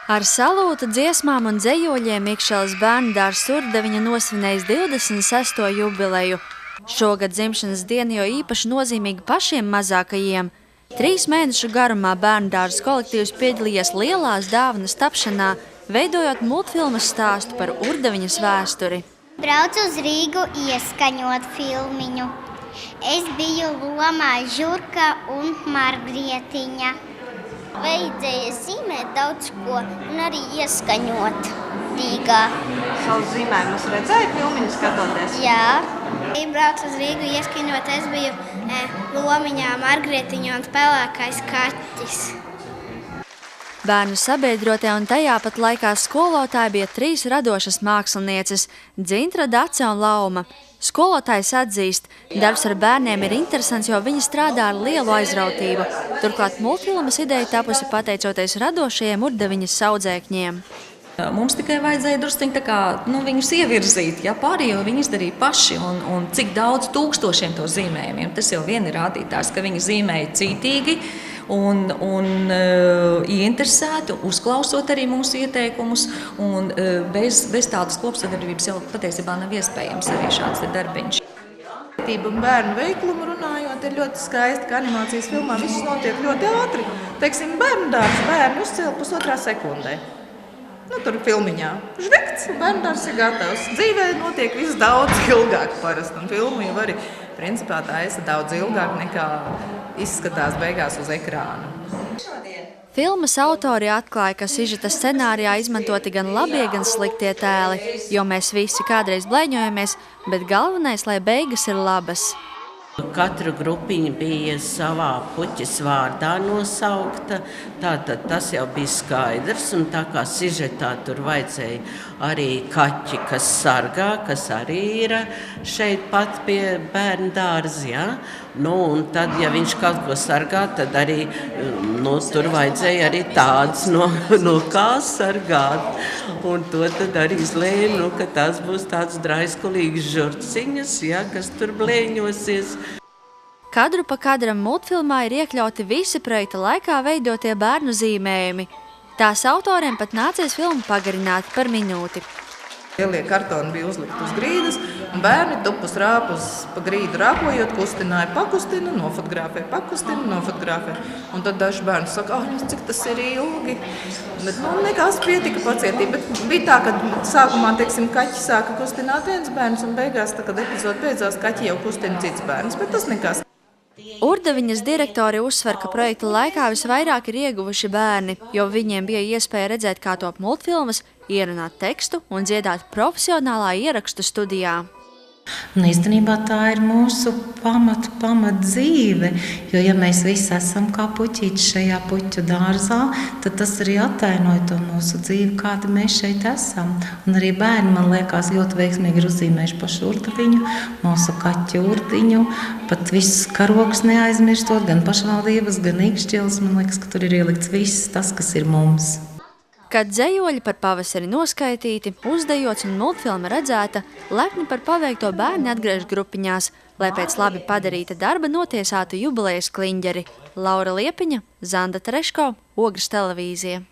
Ar salūta dziesmām un dzejoļiem Ikšeles bērnu dārzs Urdaviņa nosvinējis 26. jubileju. Šogad dzimšanas diena jau īpaši nozīmīga pašiem mazākajiem. 3 mēnešu garumā bērnu dārzs kolektīvs piedalījies lielās dāvanas tapšanā, veidojot multfilmas stāstu par Urdaviņas vēsturi. Braucu uz Rīgu ieskaņot filmiņu. Es biju lomā Žurka un Margrietiņa. Vajadzēja zīmēt daudz ko un arī ieskaņot Rīgā. Savus zīmējumus redzēji filmiņu skatoties? Jā. Braucu uz Rīgu ieskaņot, es biju lomiņā Margrietiņa un pelēkais kaķis. Bērnu sabiedrotie un tajā pat laikā skolotāji bija 3 radošas mākslinieces – Dzintra, Dace un Lauma. Skolotājs atzīst, darbs ar bērniem ir interesants, jo viņi strādā ar lielu aizrautību. Turklāt multfilmas ideja tapusi pateicoties radošajiem Urdaviņas audzēkņiem. Mums tikai vajadzēja drusciņi viņus ievirzīt, pārējo viņi izdarīja paši un cik daudz tūkstošiem to zīmējumiem. Tas jau vien ir rādītājs, ka viņi zīmēja cītīgi un ieinteresēti, uzklausot arī mūsu ieteikumus. Un bez tādas kopsadarbības jau patiesībā nav iespējams arī šāds darbiņš. Bērnu veiklumu runājot, ir ļoti skaisti, ka animācijas filmā viss notiek ļoti ātri. Teiksim, bērnu dārzs bērnu uzcēla pusotrā sekundē. Tur filmiņā. Žvekts, bērndārs ir gatavs. Dzīvē notiek viss daudz ilgāk parasti. Un filmu jau arī principā taisa daudz ilgāk nekā izskatās beigās uz ekrāna. Filmas autori atklāja, ka sižeta scenārijā izmantoti gan labie, gan sliktie tēli, jo mēs visi kādreiz blēņojamies, bet galvenais, lai beigas ir labas. Katra grupiņa bija savā puķes vārdā nosaukta, tātad tas jau bija skaidrs, un tā kā sižetā tur vajadzēja arī kaķi, kas sargā, kas arī ir šeit pat pie bērnu dārza, ja? Un tad, ja viņš kaut ko sargā, tad arī tur vajadzēja arī tāds no kā sargāt. Un to tad arī izlēma, ka tās būs tāds draiskulīgs žurciņas, ja, kas tur blēņosies. Kadru pa kadram multfilmā ir iekļauti visi projekta laikā veidotie bērnu zīmējumi. Tās autoriem pat nācies filmu pagarināt par minūti. Lielie kartoni bija uzlikti uz grīdas, un bērni tupus rāpus pa grīdu rāpojot, kustināja, pakustina, nofotografē, pakustina, nofotografē. Un tad daži bērni saka, cik tas ir ilgi. Bet nekas pietika pacietība. Bet bija tā, ka sākumā, kaķi sāka kustināt viens bērns, un beigās, kad epizode beidzās, kaķi jau kustina cits bērns, bet tas nekas. Urdaviņas direktori uzsver, ka projekta laikā visvairāk ir ieguvuši bērni, jo viņiem bija iespēja redzēt, kā top multfilmas, ierunāt tekstu un dziedāt profesionālā ierakstu studijā. Un īstenībā tā ir mūsu pamat dzīve, jo ja mēs visi esam kā puķīši šajā puķu dārzā, tad tas arī attainoja to mūsu dzīvi, kāda mēs šeit esam. Un arī bērni, man liekas, ļoti veiksmīgi ir uzzīmējuši pašu Urdaviņu, mūsu kaķu Urdiņu, pat visus karogus neaizmirstot, gan pašvaldības, gan Ikšķeles, man liekas, ka tur ir ielikts viss tas, kas ir mums. Kad dzejoļi par pavasari noskaitīti, uzdejots un multfilma redzēta, lepni par paveikto bērni atgriež grupiņās, lai pēc labi padarīta darba notiesātu jubilejas kliņģeri. Laura Liepiņa, Zanda Tereško, Ogres televīzija.